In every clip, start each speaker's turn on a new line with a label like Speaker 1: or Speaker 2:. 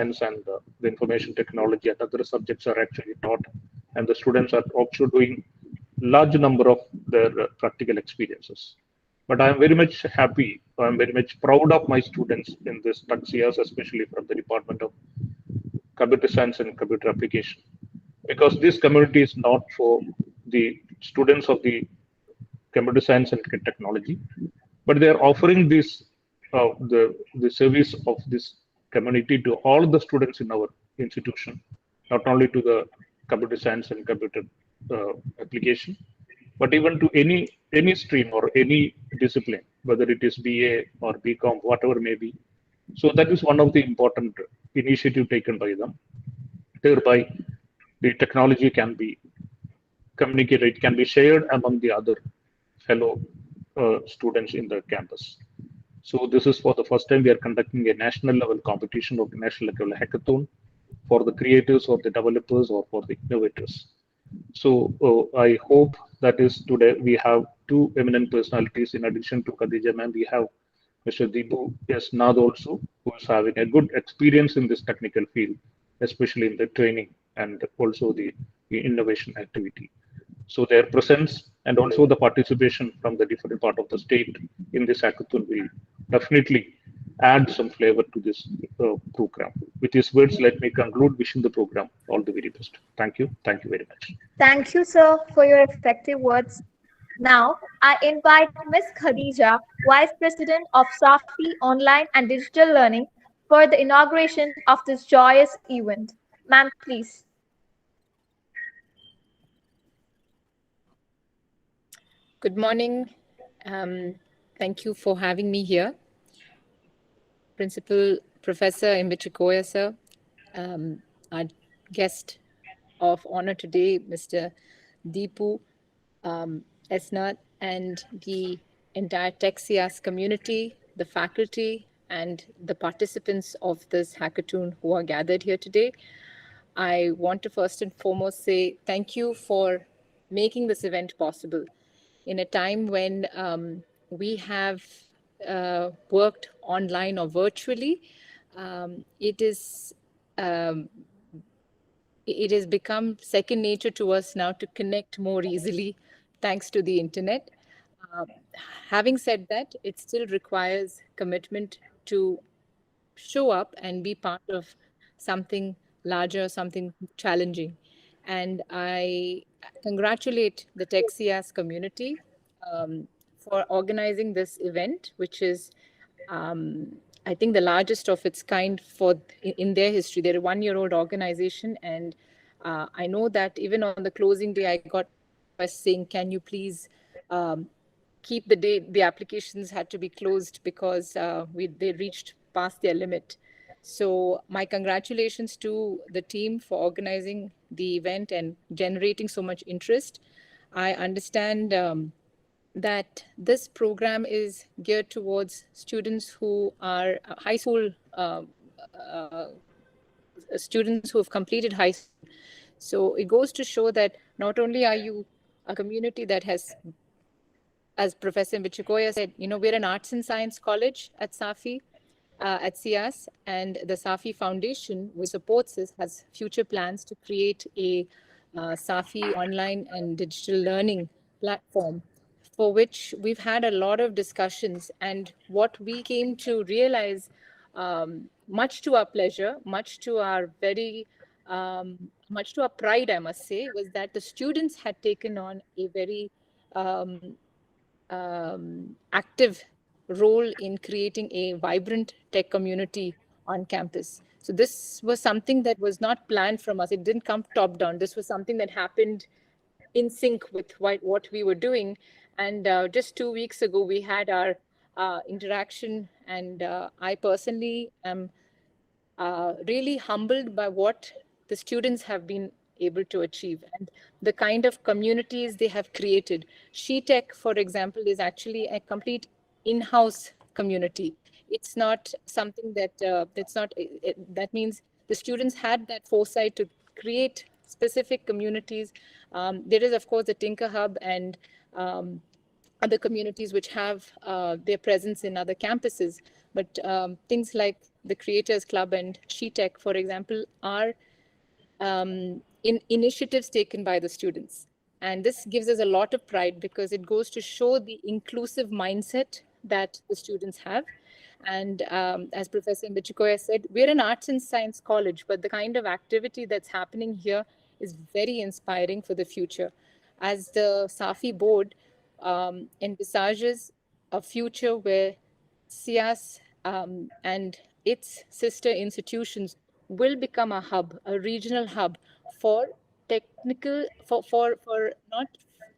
Speaker 1: science and the information technology and other subjects are actually taught, and the students are also doing large number of their practical experiences. But I'm very much happy, I'm very much proud of my students in this years, especially from the Department of Computer Science and Computer Application, because this community is not for the students of the computer science and technology, but they are offering this the service of this community to all the students in our institution, not only to the computer science and computer application, but even to any stream or any discipline, whether it is BA or BCom, whatever may be. So that is one of the important initiative taken by them. Thereby, the technology can be communicated, can be shared among the other fellow students in the campus. So this is for the first time we are conducting a national level competition or national level hackathon for the creators or the developers or for the innovators. So I hope that is today we have two eminent personalities in addition to Khadija ma'am. We have Mr. Deepu S. Nad also, who is having a good experience in this technical field, especially in the training and also the innovation activity. So their presence and also the participation from the different part of the state in this hackathon will definitely add some flavor to this program. With these words, let me conclude wishing the program all the very best. Thank you. Thank you very much.
Speaker 2: Thank you, sir, for your effective words. Now, I invite Ms. Khadija, Vice President of Safi Online and Digital Learning, for the inauguration of this joyous event. Ma'am, please.
Speaker 3: Good morning. Thank you for having me here. Principal Professor Imbichikoya, sir, our guest of honor today, Mr. Deepu Esnat, and the entire TechCIAS community, the faculty, and the participants of this hackathon who are gathered here today. I want to first and foremost say thank you for making this event possible in a time when we have worked online or virtually. It has become second nature to us now to connect more easily thanks to the internet. Having said that, it still requires commitment to show up and be part of something larger, something challenging. And I congratulate the TechCIAS community for organizing this event, which is, I think, the largest of its kind in their history. They're a one-year-old organization, and I know that even on the closing day, I got saying, "Can you please keep the date?" The applications had to be closed because they reached past their limit. So my congratulations to the team for organizing the event and generating so much interest. I understand that this program is geared towards students who are high school students who have completed high school. So it goes to show that not only are you a community that has, as Professor Michikoya said, we're an arts and science college at SAFI, at CIAS, and the SAFI Foundation, which supports this, has future plans to create a SAFI online and digital learning platform, for which we've had a lot of discussions. And what we came to realize, much to our pleasure, much to our pride, I must say, was that the students had taken on a very active role in creating a vibrant tech community on campus. So this was something that was not planned from us. It didn't come top down. This was something that happened in sync with what we were doing. And just 2 weeks ago, we had our interaction, and I personally am really humbled by what the students have been able to achieve and the kind of communities they have created. SheTech, for example, is actually a complete in-house community. It's not something that that means the students had that foresight to create specific communities. There is, of course, the Tinker Hub and other communities which have their presence in other campuses. But things like the Creators Club and SheTech, for example, are in initiatives taken by the students. And this gives us a lot of pride because it goes to show the inclusive mindset that the students have. And as Professor Michikoya said, we're an arts and science college, but the kind of activity that's happening here is very inspiring for the future. As the SAFI board envisages a future where SIAS and its sister institutions will become a hub, a regional hub for technical, for not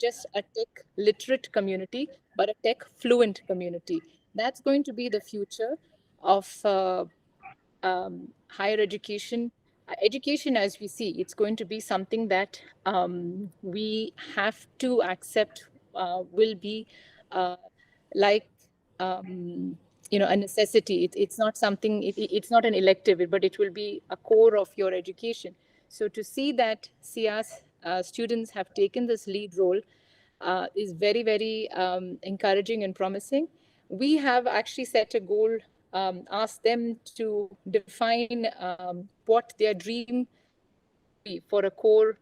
Speaker 3: just a tech literate community, but a tech fluent community. That's going to be the future of higher education. Education, as we see, it's going to be something that we have to accept will be uh, like a necessity. It's not something. It's not an elective, but it will be a core of your education. So to see that CIAS students have taken this lead role is very, very encouraging and promising. We have actually set a goal, asked them to define what their dream would be for a core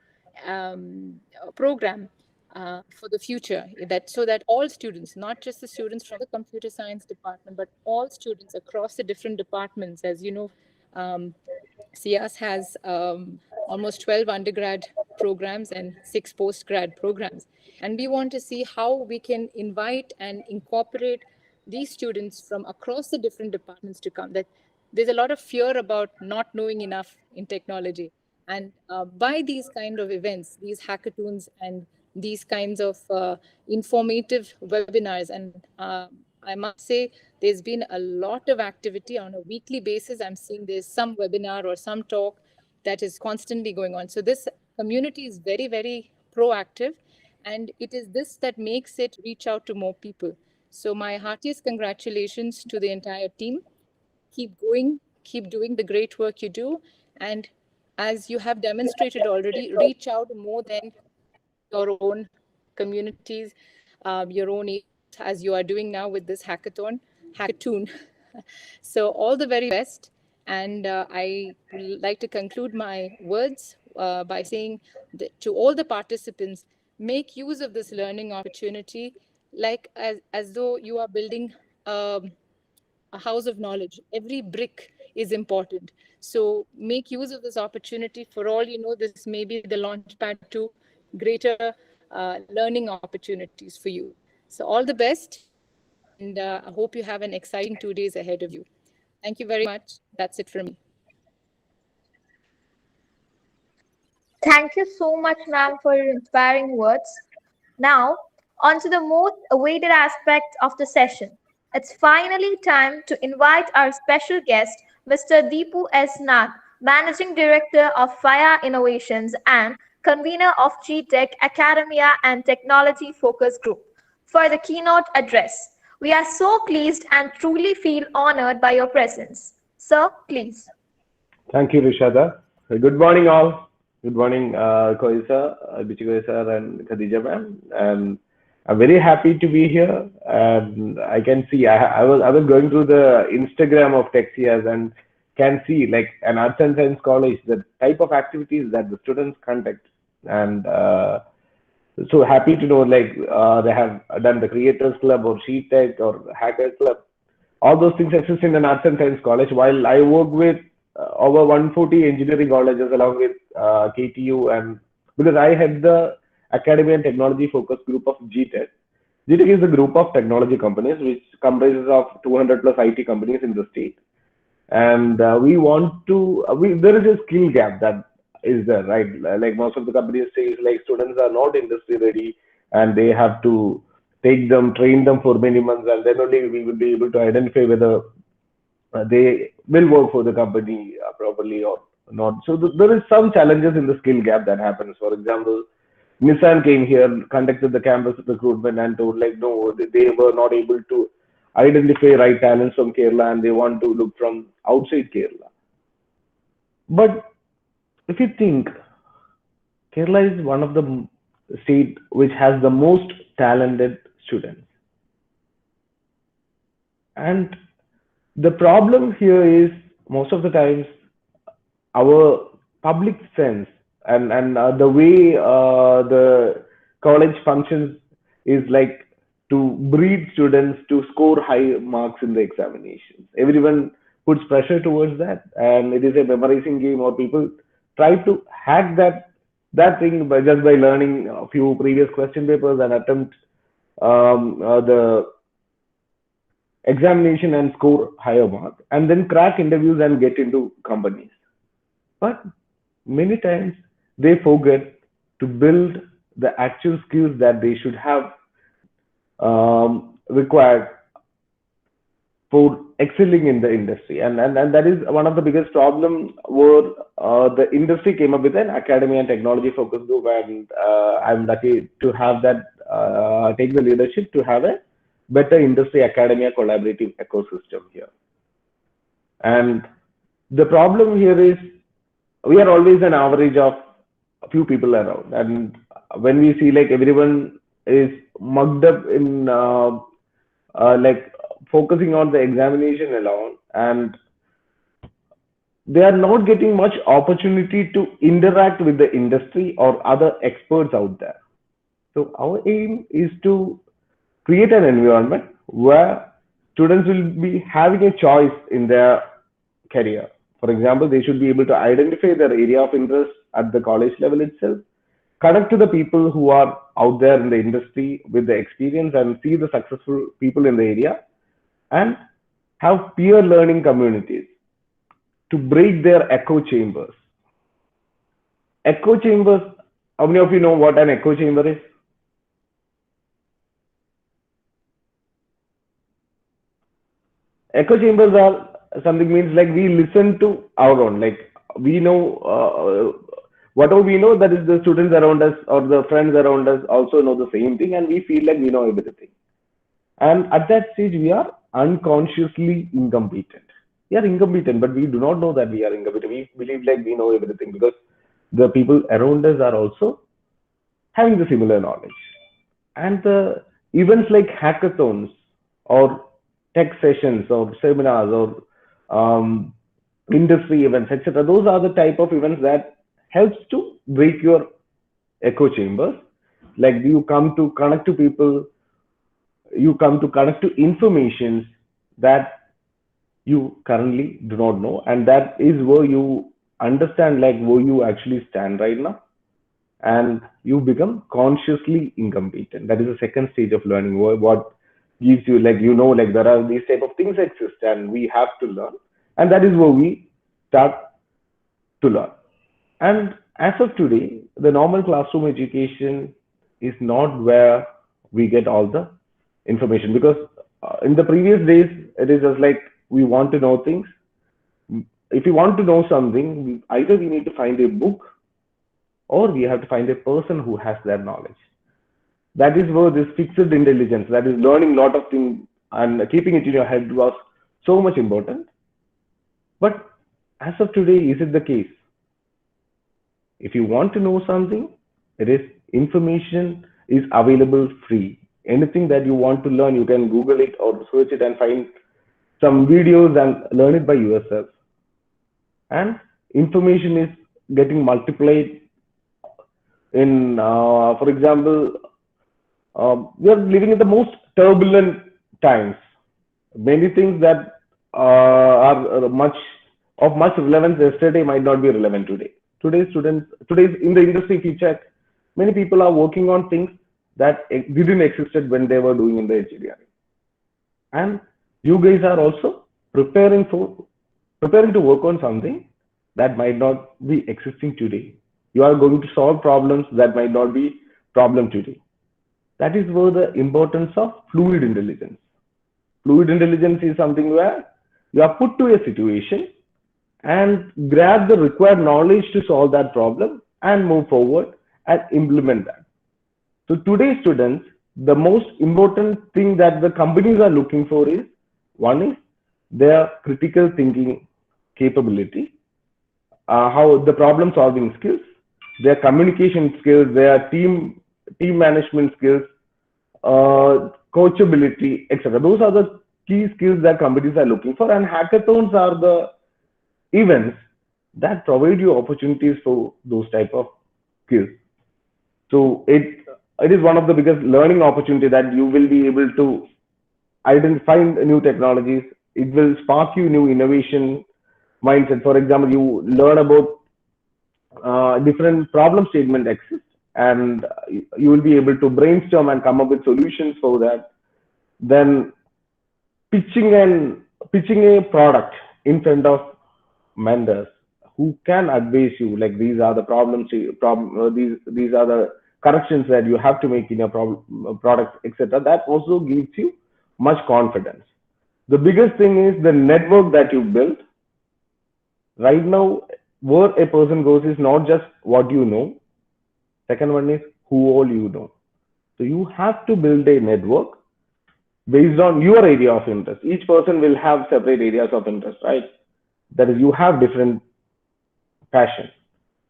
Speaker 3: program for the future, that so that all students, not just the students from the computer science department, but all students across the different departments, as you know, CIAS has almost 12 undergrad programs and 6 postgrad programs. And we want to see how we can invite and incorporate these students from across the different departments to come. That there's a lot of fear about not knowing enough in technology. And by these kind of events, these hackathons and these kinds of informative webinars, and I must say there's been a lot of activity on a weekly basis. I'm seeing there's some webinar or some talk that is constantly going on. So this community is very, very proactive, and it is this that makes it reach out to more people. So my heartiest congratulations to the entire team. Keep going, keep doing the great work you do. And as you have demonstrated already, reach out more than your own communities, your own age, as you are doing now with this hackathon. So all the very best. And I would like to conclude my words by saying that to all the participants, make use of this learning opportunity like as though you are building a house of knowledge. Every brick is important. So make use of this opportunity. For all you know, this may be the launch pad to greater learning opportunities for you. So all the best, and I hope you have an exciting 2 days ahead of you. Thank you very much. That's it from me.
Speaker 2: Thank you so much, ma'am, for your inspiring words. Now, on to the most awaited aspect of the session. It's finally time to invite our special guest, Mr. Deepu S. Nag, Managing Director of FIRE Innovations and convener of GTech Academia and Technology Focus Group, for the keynote address. We are so pleased and truly feel honored by your presence. Sir, please.
Speaker 4: Thank you, Rishada. Good morning, all. Good morning, Koisa, Bichikoya sir, and Khadija ma'am. And I'm very happy to be here. And I can see I was going through the Instagram of Texias and can see like an arts and science college, the type of activities that the students conduct. And so happy to know like they have done the Creators Club or SheTech or Hacker Club. All those things exist in an arts and science college. While I work with over 140 engineering colleges along with KTU, and because I head the academy and technology focus group of GTech. GTech is a group of technology companies which comprises of 200 plus IT companies in the state. And we want to, there is a skill gap that is there, right? Like most of the companies say, like students are not industry ready and they have to take them, train them for many months, and then only we will be able to identify whether they will work for the company properly or not. So there is some challenges in the skill gap that happens. For example, Nissan came here, conducted the campus recruitment and told like, no, they were not able to identify right talents from Kerala and they want to look from outside Kerala. But if you think, Kerala is one of the state which has the most talented students. And the problem here is most of the times our public sense and the way the college functions is like to breed students to score high marks in the examinations. Everyone puts pressure towards that, and it is a memorizing game, or people try to hack that thing by just by learning a few previous question papers and attempt the examination and score higher mark, and then crack interviews and get into companies. But many times they forget to build the actual skills that they should have required for excelling in the industry. And that is one of the biggest problems where the industry came up with an academy and technology focus group. And I'm lucky to have that, take the leadership to have a better industry academia collaborative ecosystem here. And the problem here is we are always an average of a few people around. And when we see like everyone is mugged up in like focusing on the examination alone, and they are not getting much opportunity to interact with the industry or other experts out there. So our aim is to create an environment where students will be having a choice in their career. For example, they should be able to identify their area of interest at the college level itself, connect to the people who are out there in the industry with the experience and see the successful people in the area, and have peer learning communities to break their echo chambers. Echo chambers, how many of you know what an echo chamber is? Echo chambers are something means like we listen to our own, like we know whatever we know, that is the students around us or the friends around us also know the same thing, and we feel like we know everything. And at that stage, we are unconsciously incompetent. We are incompetent, but we do not know that we are incompetent. We believe like we know everything because the people around us are also having the similar knowledge. And the events like hackathons or tech sessions or seminars or industry events, etc., those are the type of events that helps to break your echo chambers. Like you come to connect to people, you come to connect to informations that you currently do not know, and that is where you understand like where you actually stand right now, and you become consciously incompetent. That is the second stage of learning, what gives you like like there are these type of things exist and we have to learn, and that is where we start to learn. And as of today, the normal classroom education is not where we get all the information, because in the previous days it is just like we want to know things. If you want to know something, either we need to find a book or we have to find a person who has that knowledge. That is where this fixed intelligence, that is learning a lot of things and keeping it in your head, was so much important. But as of today, is it the case? If you want to know something, it is information is available free. Anything that you want to learn, you can Google it or search it and find some videos and learn it by yourself. And information is getting multiplied in, for example, we are living in the most turbulent times. Many things that are much relevance yesterday might not be relevant today. Today's in the industry, if you check, many people are working on things that didn't existed when they were doing in the engineering. And you guys are also preparing to work on something that might not be existing today. You are going to solve problems that might not be problem today. That is where the importance of fluid intelligence. Fluid intelligence is something where you are put to a situation and grab the required knowledge to solve that problem and move forward and implement that. So today's students, the most important thing that the companies are looking for is, one is their critical thinking capability, how the problem solving skills, their communication skills, their team management skills, coachability, etc. Those are the key skills that companies are looking for, and hackathons are the events that provide you opportunities for those type of skills. So it is one of the biggest learning opportunity that you will be able to identify new technologies. It will spark you new innovation mindset. For example, you learn about different problem statement exist, and you will be able to brainstorm and come up with solutions for that. Then pitching a product in front of mentors who can advise you, like these are the these are the corrections that you have to make in your product, etc. That also gives you much confidence. The biggest thing is the network that you build. Right now, where a person goes is not just what you know. Second one is who all you know. So you have to build a network based on your area of interest. Each person will have separate areas of interest, right? That is, you have different passion,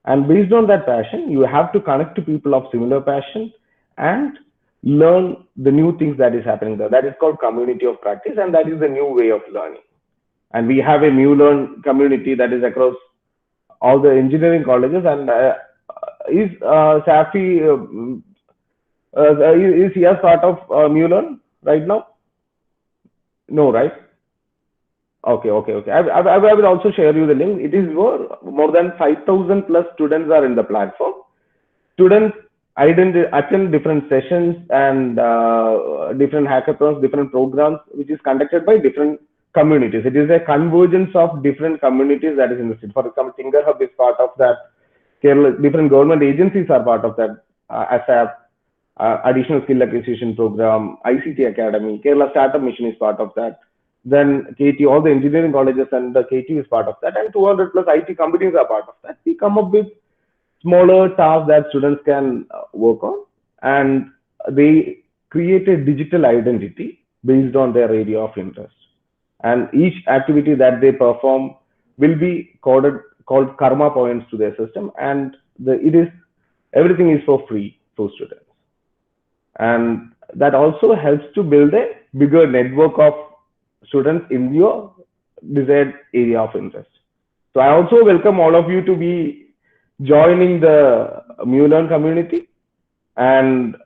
Speaker 4: and based on that passion, you have to connect to people of similar passion and learn the new things that is happening there. That is called community of practice, and that is the new way of learning. And we have a MuLearn community that is across all the engineering colleges. And is Safi is he as part of MuLearn right now? No, right? Okay. I will also share you the link. It is more than 5,000 plus students are in the platform. Students attend different sessions and different hackathons, different programs, which is conducted by different communities. It is a convergence of different communities that is invested. For example, Singer Hub is part of that. Kerala, different government agencies are part of that. ASAP, Additional Skill Acquisition Program, ICT Academy, Kerala Startup Mission is part of that. Then KT, all the engineering colleges and the KT is part of that, and 200 plus IT companies are part of that. We come up with smaller tasks that students can work on, and they create a digital identity based on their area of interest. And each activity that they perform will be called karma points to their system, and everything is for free for students. And that also helps to build a bigger network of students in your desired area of interest. So I also welcome all of you to be joining the MuLearn community. And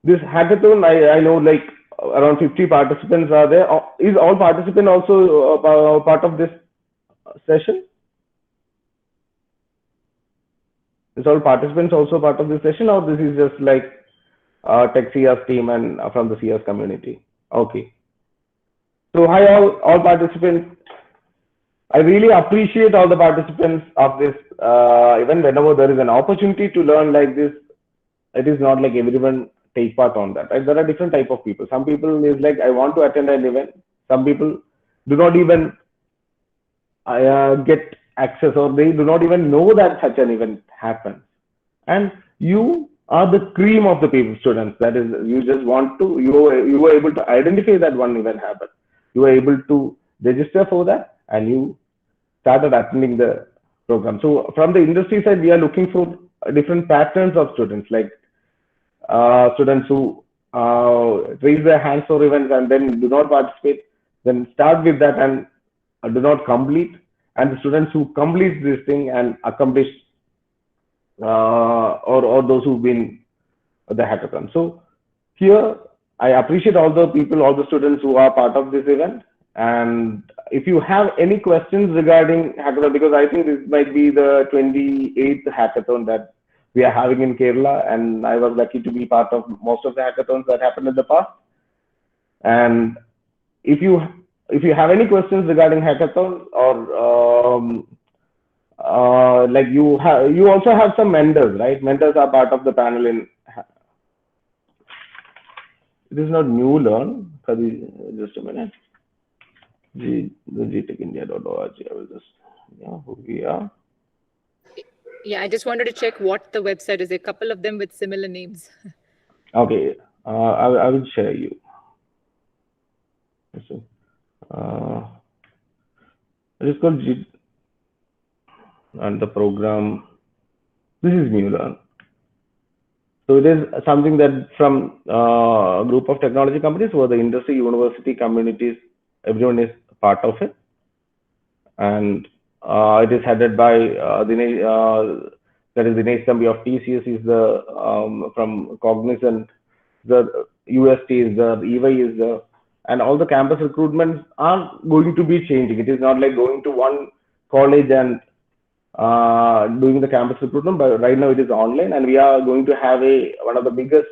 Speaker 4: this hackathon, I know like around 50 participants are there. Is all participants also part of this session? Is all participants also part of this session, or this is just like Tech CS team and from the CS community? Okay. So hi all participants. I really appreciate all the participants of this event. Whenever there is an opportunity to learn like this, it is not like everyone take part on that. Right? There are different type of people. Some people is like, I want to attend an event. Some people do not even get access, or they do not even know that such an event happens. And you are the cream of the people, students. That is, you just want to, you were able to identify that one event happened. You were able to register for that, and you started attending the program. So from the industry side, we are looking for different patterns of students, like students who raise their hands for events and then do not participate, then start with that and do not complete, and the students who complete this thing and accomplish, or those who've been the hackathon. So here, I appreciate all the people, all the students who are part of this event. And if you have any questions regarding hackathon, because I think this might be the 28th hackathon that we are having in Kerala, and I was lucky to be part of most of the hackathons that happened in the past. And if you have any questions regarding hackathon, or like you also have some mentors, right? Mentors are part of the panel in. It is not MuLearn. Just a minute. gtechindia.org. I will just, who we are.
Speaker 3: Yeah, I just wanted to check what the website is. A couple of them with similar names.
Speaker 4: Okay, I will share you. So, it is called and the program. This is MuLearn. So it is something that from a group of technology companies where the industry, university, communities, everyone is part of it. And it is headed by Dinesh, that is Dinesh Thambi of TCS, is the from Cognizant, the UST is the EY is the, and all the campus recruitments are going to be changing. It is not like going to one college and doing the campus recruitment, but right now it is online, and we are going to have one of the biggest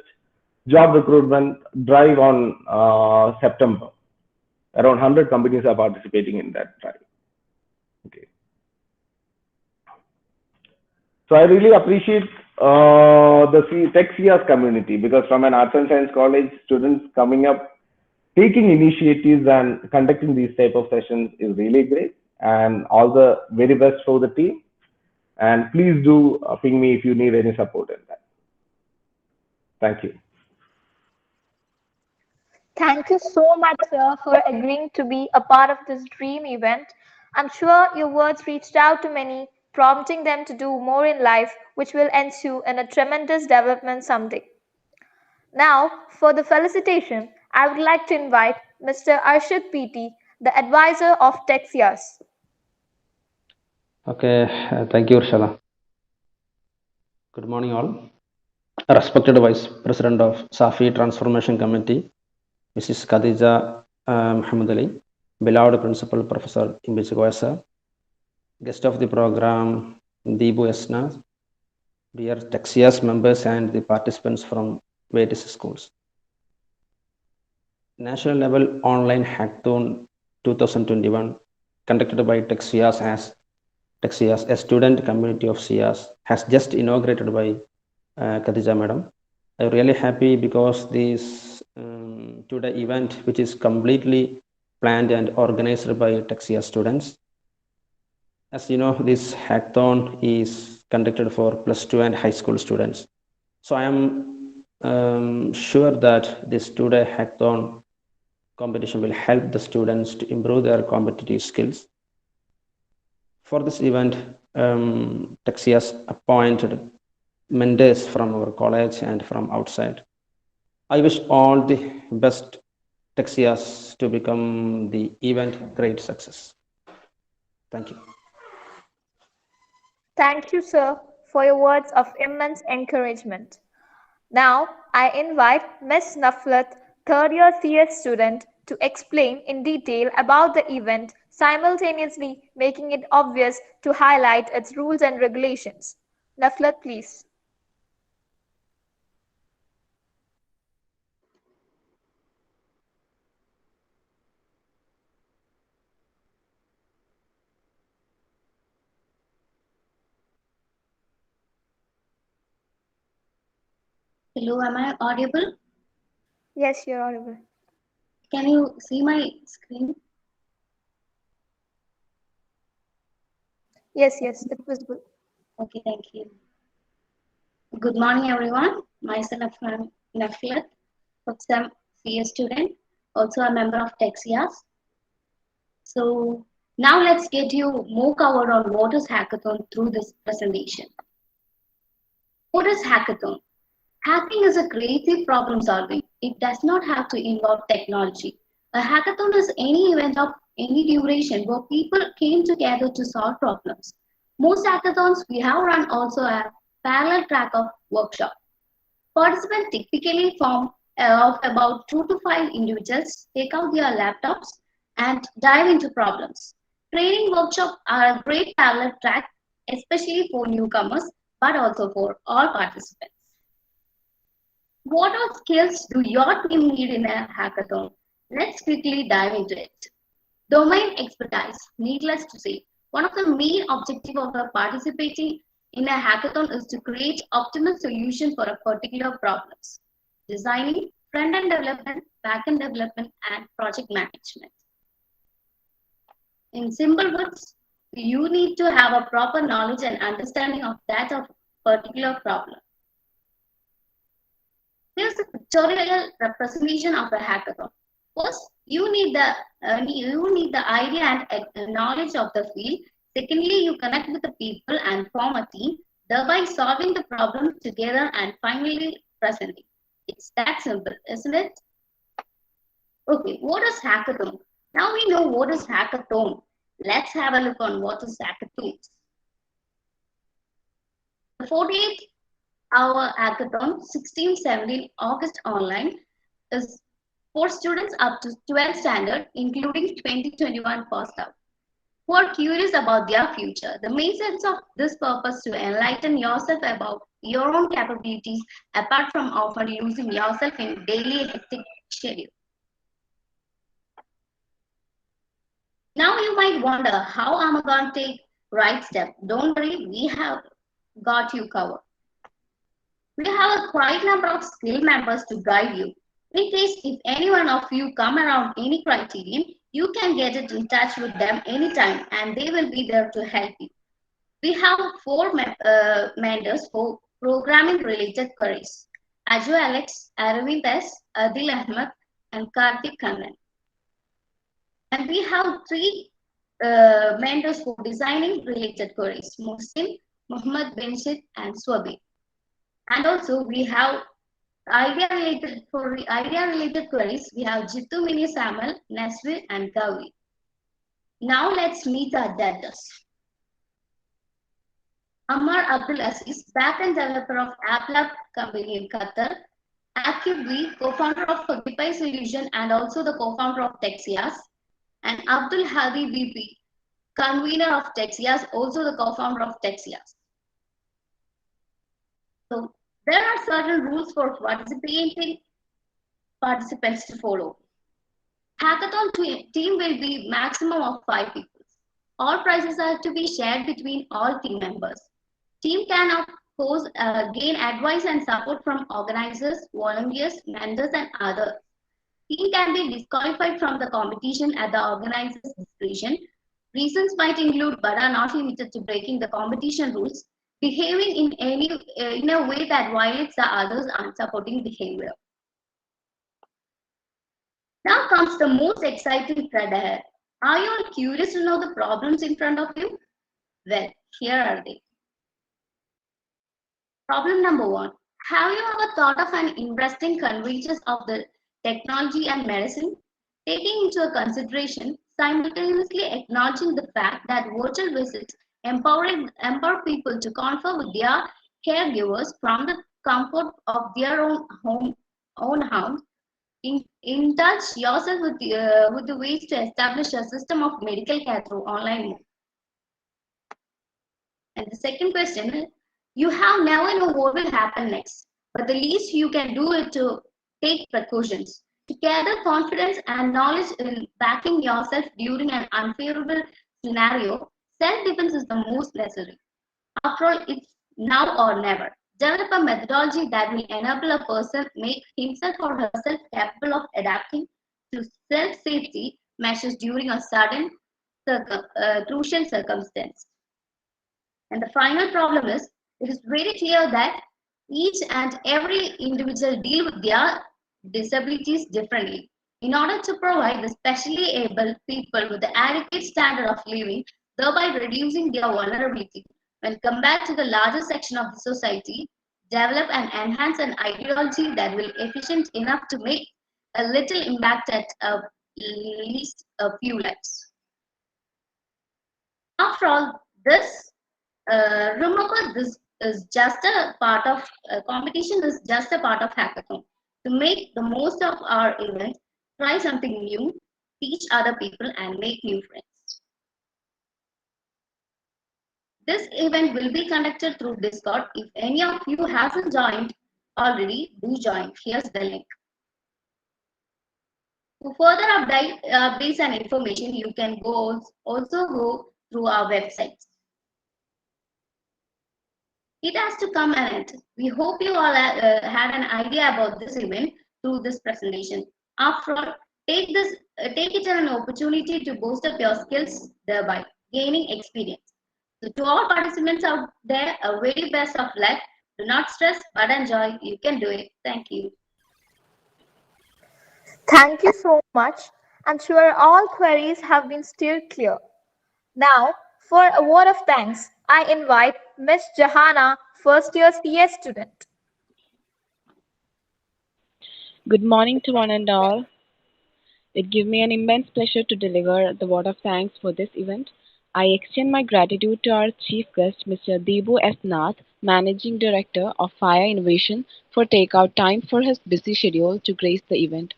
Speaker 4: job recruitment drive on September. Around 100 companies are participating in that drive. Okay. So I really appreciate the Tech CS community, because from an arts and science college, students coming up, taking initiatives and conducting these type of sessions is really great. And all the very best for the team. And please do ping me if you need any support in that. Thank you.
Speaker 2: Thank you so much, sir, for agreeing to be a part of this dream event. I'm sure your words reached out to many, prompting them to do more in life, which will ensue in a tremendous development someday. Now, for the felicitation, I would like to invite Mr. Arshad PT, the advisor of Texias.
Speaker 5: Okay, thank you, Ursula. Good morning, all. Respected Vice President of Safi Transformation Committee, Mrs. Khadija Muhammad Ali, beloved Principal Professor Imbichi Goyasa, guest of the program Deebu Esna, dear Texias members and the participants from various schools. National Level Online Hackathon 2021, conducted by Texias, a student community of SIAS, has just inaugurated by Khadija Madam. I'm really happy because this today event, which is completely planned and organized by Texia students. As you know, this hackathon is conducted for +2 and high school students. So I am sure that this today hackathon competition will help the students to improve their competitive skills. For this event, Texias appointed mentors from our college and from outside. I wish all the best Texias to become the event great success. Thank you.
Speaker 2: Thank you, sir, for your words of immense encouragement. Now, I invite Ms. Naflat, third-year CS student, to explain in detail about the event, simultaneously making it obvious to highlight its rules and regulations. Naflat, please.
Speaker 6: Hello, am I audible?
Speaker 2: Yes, you're audible.
Speaker 6: Can you see my screen?
Speaker 2: Yes, it's visible.
Speaker 6: Okay, thank you. Good morning, everyone. Myself, I'm Naflat, some CS student, also a member of Texias. So now let's get you more covered on what is hackathon through this presentation. What is hackathon? Hacking is a creative problem solving. It does not have to involve technology. A hackathon is any event of any duration where people came together to solve problems. Most hackathons we have run also have parallel track of workshop. Participants typically form of about 2 to 5 individuals, take out their laptops and dive into problems. Training workshops are a great parallel track, especially for newcomers, but also for all participants. What all skills do your team need in a hackathon? Let's quickly dive into it. Domain expertise, needless to say. One of the main objectives of participating in a hackathon is to create optimal solution for a particular problem. Designing, front-end development, back-end development, and project management. In simple words, you need to have a proper knowledge and understanding of that of particular problem. Here's the pictorial representation of a hackathon. First, you need the idea and knowledge of the field. Secondly, you connect with the people and form a team, thereby solving the problem together. And finally, presenting. It's that simple, isn't it? Okay, what is hackathon? Now we know what is hackathon. Let's have a look on what is hackathon. The 48-hour hackathon, 16-17 August online, is for students up to 12th standard, including 2021 passed out, who are curious about their future. The main sense of this purpose to enlighten yourself about your own capabilities, apart from often losing yourself in daily hectic schedule. Now you might wonder, how am I going to take right step? Don't worry, we have got you covered. We have a quite number of skilled members to guide you. In case if any one of you come around any criterion, you can get it in touch with them anytime and they will be there to help you. We have 4 mentors for programming related queries: Aju Alex, Aravind S, Adil Ahmed, and Karthik Kannan. And we have 3 mentors for designing related queries: Mohsin, Muhammad Benshid, and Swabi. And also we have idea-related queries, we have Jitu Mini Samuel, Naswir, and Gauri. Now let's meet our judges. Ammar Abdul Aziz, back-end developer of AppLab company in Qatar. Akib B, co-founder of Fortify Solution and also the co-founder of Texias. And Abdul Hadi BP, convener of Texias, also the co-founder of Texias. So there are certain rules for participating participants to follow. Hackathon team will be maximum of 5 people. All prizes are to be shared between all team members. Team can of course gain advice and support from organizers, volunteers, mentors, and others. Team can be disqualified from the competition at the organizer's discretion. Reasons might include, but are not limited to, breaking the competition rules, behaving in a way that violates the others' unsupporting behavior. Now comes the most exciting thread ahead. Are you all curious to know the problems in front of you? Well, here are they. Problem number 1. Have you ever thought of an interesting convergence of the technology and medicine? Taking into consideration, simultaneously acknowledging the fact that virtual visits empower people to confer with their caregivers from the comfort of their own homes. Indulge yourself with the ways to establish a system of medical care through online mode. And the second question is, you have never know what will happen next, but the least you can do is to take precautions. To gather confidence and knowledge in backing yourself during an unfavorable scenario, self-defense is the most necessary. After all, it's now or never. Develop a methodology that will enable a person make himself or herself capable of adapting to self-safety measures during a sudden crucial circumstance. And the final problem is, it is very clear that each and every individual deal with their disabilities differently. In order to provide the specially able people with the adequate standard of living, thereby reducing their vulnerability, when compared to the larger section of the society, develop and enhance an ideology that will be efficient enough to make a little impact at least a few lives. After all, remember, this is just a part of competition, is just a part of hackathon. To make the most of our event, try something new, teach other people, and make new friends. This event will be conducted through Discord. If any of you hasn't joined already, do join. Here's the link. For further updates and information, you can also go through our websites. It has to come an end. We hope you all had an idea about this event through this presentation. After all, take it as an opportunity to boost up your skills, thereby gaining experience. So to all participants out there, a very best of luck. Do not stress, but enjoy. You can do it. Thank you.
Speaker 2: Thank you so much. I'm sure all queries have been steered clear. Now, for a word of thanks, I invite Ms. Jahana, first year CS student.
Speaker 7: Good morning to one and all. It gives me an immense pleasure to deliver the word of thanks for this event. I extend my gratitude to our chief guest, Mr. Debu S. Nath, Managing Director of Fire Innovation, for take out time for his busy schedule to grace the event.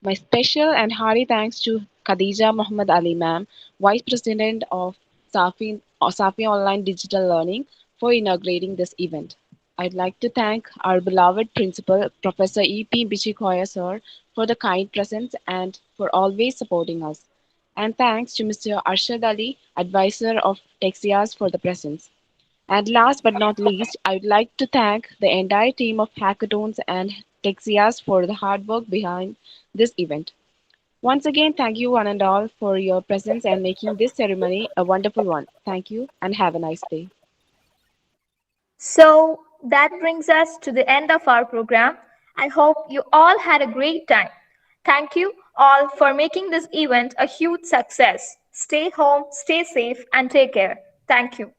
Speaker 7: My special and hearty thanks to Khadija Muhammad Ali ma'am, Vice President of Safi Online Digital Learning, for inaugurating this event. I'd like to thank our beloved principal, Professor E.P. Bichikoya sir, for the kind presence and for always supporting us. And thanks to Mr. Arshad Ali, advisor of Texias, for the presence. And last but not least, I would like to thank the entire team of Hackathons and Texias for the hard work behind this event. Once again, thank you one and all for your presence and making this ceremony a wonderful one. Thank you and have a nice day.
Speaker 2: So that brings us to the end of our program. I hope you all had a great time. Thank you all for making this event a huge success. Stay home, stay safe, and take care. Thank you.